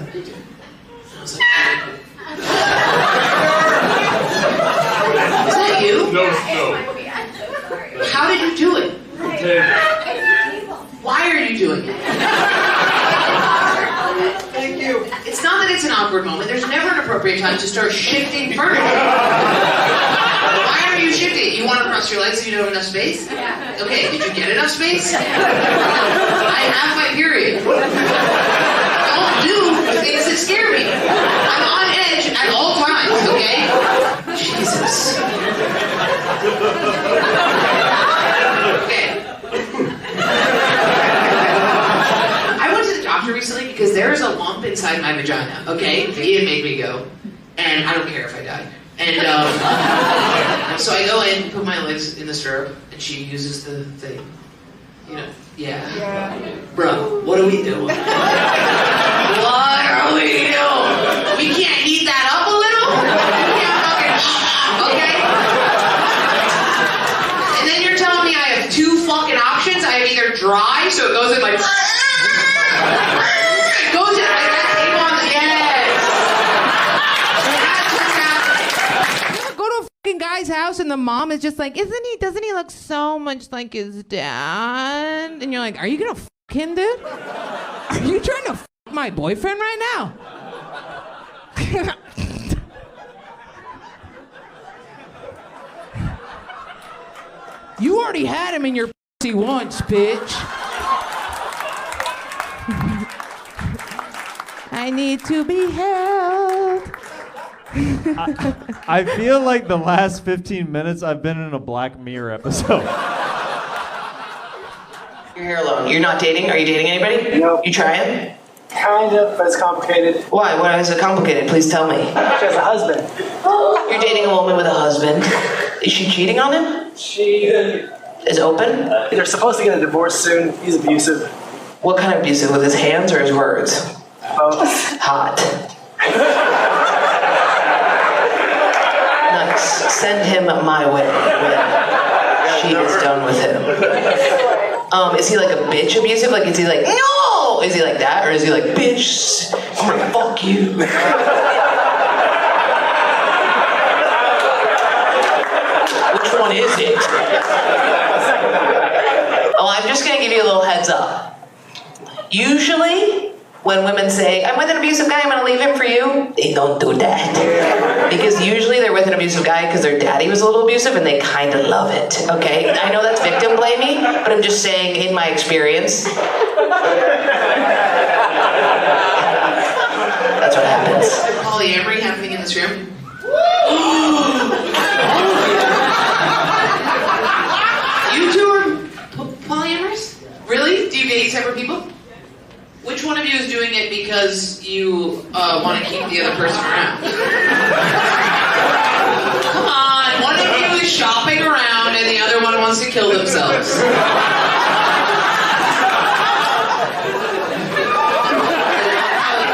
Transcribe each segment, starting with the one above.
I was like, is that you? No. How did you do it? Why are you doing it? Thank you. It's not that it's an awkward moment. There's never an appropriate time to start shifting furniture. Why are you shifting? You want to cross your legs so you don't have enough space? Yeah. Okay, did you get enough space? I have my period. Don't do things that scare me. I'm on edge at all times, okay? Jesus. Okay. I went to the doctor recently because there is a lump inside my vagina, okay? Ian made me go, and I don't care if I die. And so I go in, put my legs in the stirrup, and she uses the thing. You know, yeah. Bro, what are we doing? What are we doing? We can't heat that up a little? We can't fucking, okay? And then you're telling me I have two fucking options? I have either dry, so it goes in like... It goes in like that table on the... Yes! Go to a fucking guy's house and the mom is just like, doesn't he look so much like his dad? And you're like, are you gonna fuck him, dude? Are you trying to fuck my boyfriend right now? You already had him in your pussy once, bitch. I need to be held. I feel like the last 15 minutes I've been in a Black Mirror episode. Your hair alone. You're not dating? Are you dating anybody? Nope. You trying? Kind of, but it's complicated. Why? Why is it complicated? Please tell me. She has a husband. You're dating a woman with a husband. Is she cheating on him? She Is open? They're supposed to get a divorce soon. He's abusive. What kind of abusive? With his hands or his words? Both. Hot. Nice. Send him my way when she is done with him. Is he like a bitch abusive? Like, is he like, no? Is he like that? Or is he like, bitch, I'm gonna fuck you? Which one is it? Oh, I'm just gonna give you a little heads up. Usually, when women say, I'm with an abusive guy, I'm gonna leave him for you, they don't do that. Because usually they're with an abusive guy because their daddy was a little abusive and they kind of love it, okay? I know that's victim blaming, but I'm just saying, in my experience, that's what happens. Polyamory happening in this room? You two are polyamorous? Really? Do you date separate people? Which one of you is doing it because you want to keep the other person around? Come on, one of you is shopping around and the other one wants to kill themselves.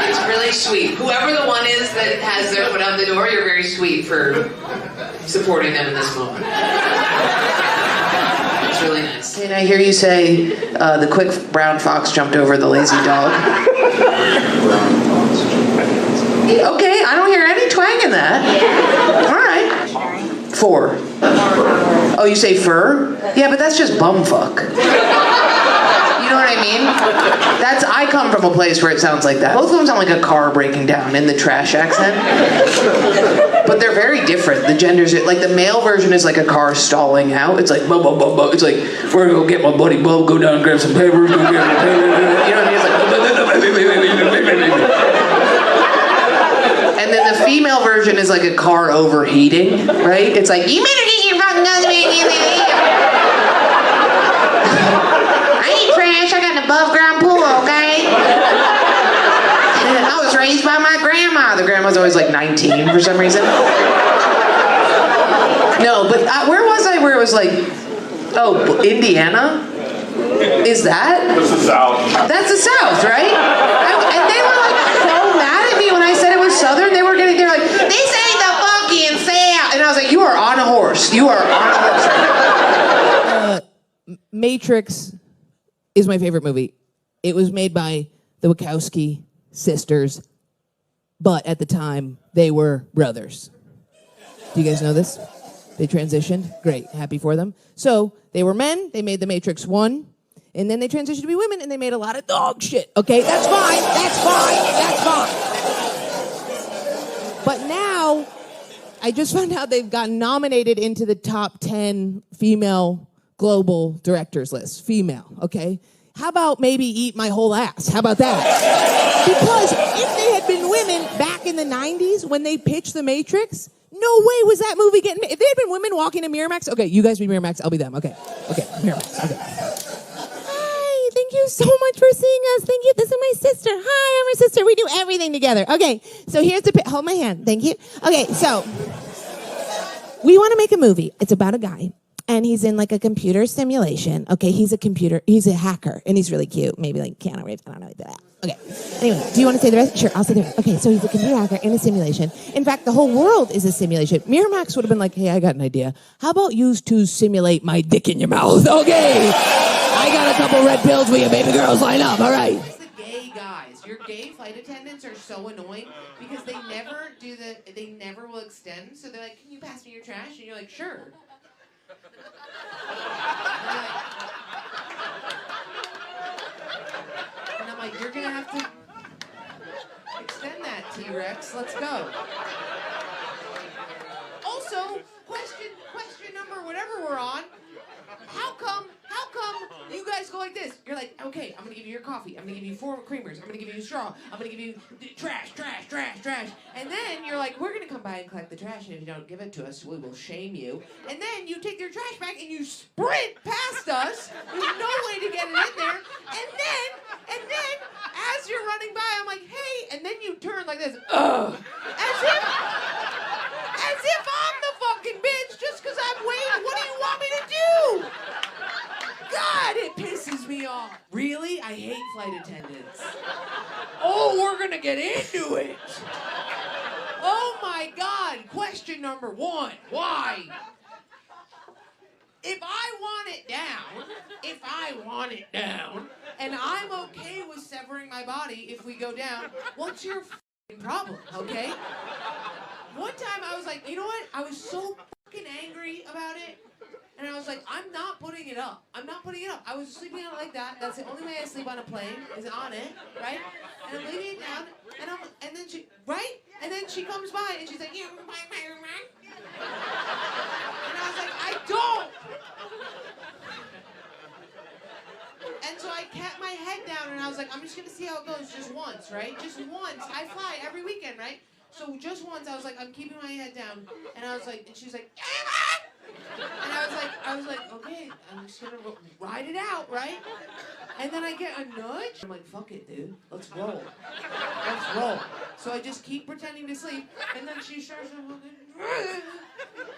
It's really sweet. Whoever the one is that has their foot out the door, you're very sweet for supporting them in this moment. It's really nice. And I hear you say, the quick brown fox jumped over the lazy dog. Okay, I don't hear any twang in that. All right. 4. Oh, you say fur? Yeah, but that's just bumfuck. You know what I mean? I come from a place where it sounds like that. Both of them sound like a car breaking down in the trash accent. But they're very different. The genders, like the male version is like a car stalling out. It's like, bub, bub, bub, bub. It's like, we're gonna go get my buddy Bub, go down and grab some papers, go get some papers. You know what I mean? It's like, and then the female version is like a car overheating, right? It's like, you better get your fucking husband. I ain't trash, I got an above ground pool, okay? I was raised by my grandma. The grandma's always like 19 for some reason. No, but where was I where it was like, oh, Indiana? Is that? That's the South. That's the South, right? And they were like so mad at me when I said it was Southern. They're like, this ain't the fucking South. And I was like, you are on a horse. You are on a horse right now. Matrix is my favorite movie. It was made by the Wachowski sisters. but at the time, they were brothers. Do you guys know this? They transitioned. Great. Happy for them. So they were men. They made The Matrix 1. And then they transitioned to be women, and they made a lot of dog shit. Okay, that's fine. That's fine. That's fine. But now, I just found out they've gotten nominated into the top 10 female global directors list. Female, okay? How about maybe eat my whole ass? How about that? Because if they had been women back in the 90s when they pitched The Matrix, no way was that movie getting made. If they had been women walking to Miramax, okay, you guys be Miramax, I'll be them. Okay, Miramax, okay. Hi, thank you so much for seeing us. Thank you, this is my sister. Hi, I'm her sister. We do everything together. Okay, so here's the, hold my hand, thank you. Okay, so we want to make a movie. It's about a guy. And he's in like a computer simulation. Okay, he's a hacker, and he's really cute. Maybe like Keanu Reeves, I don't know. Okay, anyway, do you want to say the rest? Sure, I'll say the rest. Okay, so he's a computer hacker in a simulation. In fact, the whole world is a simulation. Miramax would have been like, hey, I got an idea. How about you two simulate my dick in your mouth? Okay, I got a couple red pills for you, baby girls, line up, all right. It's the gay guys. Your gay flight attendants are so annoying because they never will extend. So they're like, can you pass me your trash? And you're like, sure. And I'm like, you're gonna have to extend that, T-Rex. Let's go. Also, question number, whatever we're on. How come you guys go like this? You're like, okay, I'm gonna give you your coffee. I'm gonna give you 4 creamers. I'm gonna give you a straw. I'm gonna give you trash. And then you're like, we're gonna come by and collect the trash, and if you don't give it to us, we will shame you. And then you take your trash bag and you sprint past us. There's no way to get it in there. And then, as you're running by, I'm like, hey, and then you turn like this, ugh. As if I'm the fucking bitch just because I'm waiting. What do you want me to do? God, it pisses me off. Really? I hate flight attendants. Oh, we're gonna get into it. Oh my God. Question number 1. Why? If I want it down, and I'm okay with severing my body if we go down, what's your f***ing problem, okay? One time I was like, you know what? I was so fucking angry about it. And I was like, I'm not putting it up. I was sleeping on it like that. That's the only way I sleep on a plane, is on it, right? And I'm leaving it down, and then she, right? And then she comes by, and she's like, you want my room? And I was like, I don't! And so I kept my head down, and I was like, I'm just gonna see how it goes just once, right? Just once. I fly every weekend, right? So just once, I was like, I'm keeping my head down, and I was like, and she's like, and I was like, okay, I'm just gonna ride it out, right? And then I get a nudge. I'm like, fuck it, dude. Let's roll. So I just keep pretending to sleep, and then she starts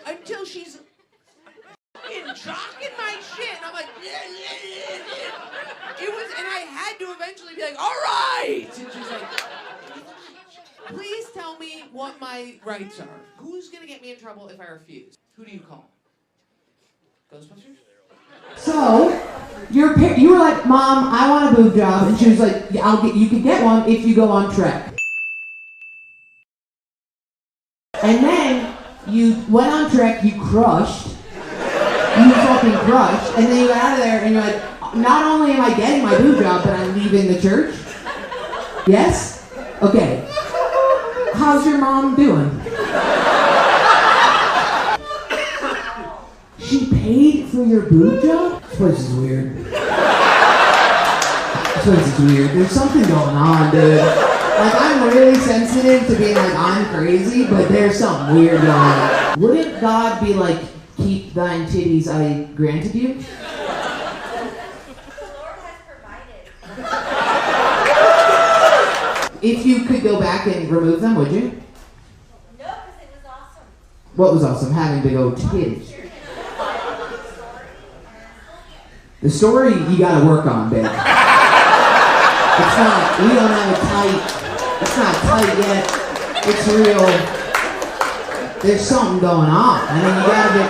until she's jocking my shit, and I'm like, it was, and I had to eventually be like, all right. And she's like, please tell me what my rights are. Who's gonna get me in trouble if I refuse? Who do you call? Ghostbusters? So, you were like, Mom, I want a boob job, and she was like, yeah, you can get one if you go on Trek. And then you went on Trek, you crushed, and then you got out of there, and you're like, not only am I getting my boob job, but I'm leaving the church. Yes? Okay. How's your mom doing? She paid for your boob job? This place is weird. There's something going on, dude. Like, I'm really sensitive to being like, I'm crazy, but there's something weird going on. Wouldn't God be like, keep thine titties I granted you? The Lord has provided. If you could go back and remove them, would you? No, because it was awesome. What was awesome? Having to go titties. The story you gotta work on, babe. It's not, we don't have it tight. It's not tight yet. It's real. There's something going on. I mean,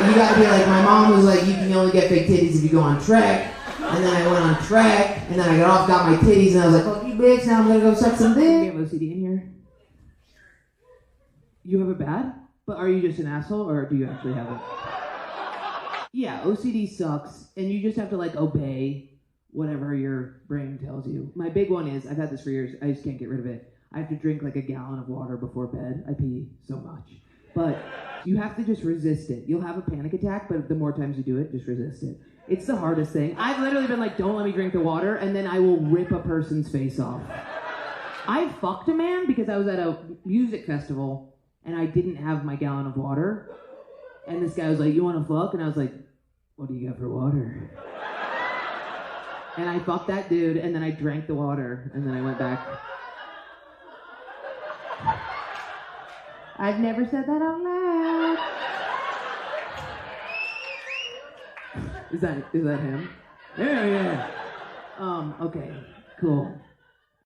you gotta be like, my mom was like, you can only get big titties if you go on Trek. And then I went on Trek, and then I got my titties, and I was like, fuck you bitch, now I'm gonna go suck some dick. We have OCD in here. You have it bad? But are you just an asshole, or do you actually have it? Yeah, OCD sucks, and you just have to, like, obey whatever your brain tells you. My big one is, I've had this for years, I just can't get rid of it. I have to drink, like, a gallon of water before bed. I pee so much. But you have to just resist it. You'll have a panic attack, but the more times you do it, just resist it. It's the hardest thing. I've literally been like, don't let me drink the water, and then I will rip a person's face off. I fucked a man because I was at a music festival, and I didn't have my gallon of water. And this guy was like, you want to fuck? And I was like, what do you got for water? And I fucked that dude, and then I drank the water, and then I went back. I've never said that out loud. Is that him? Yeah. Okay, cool.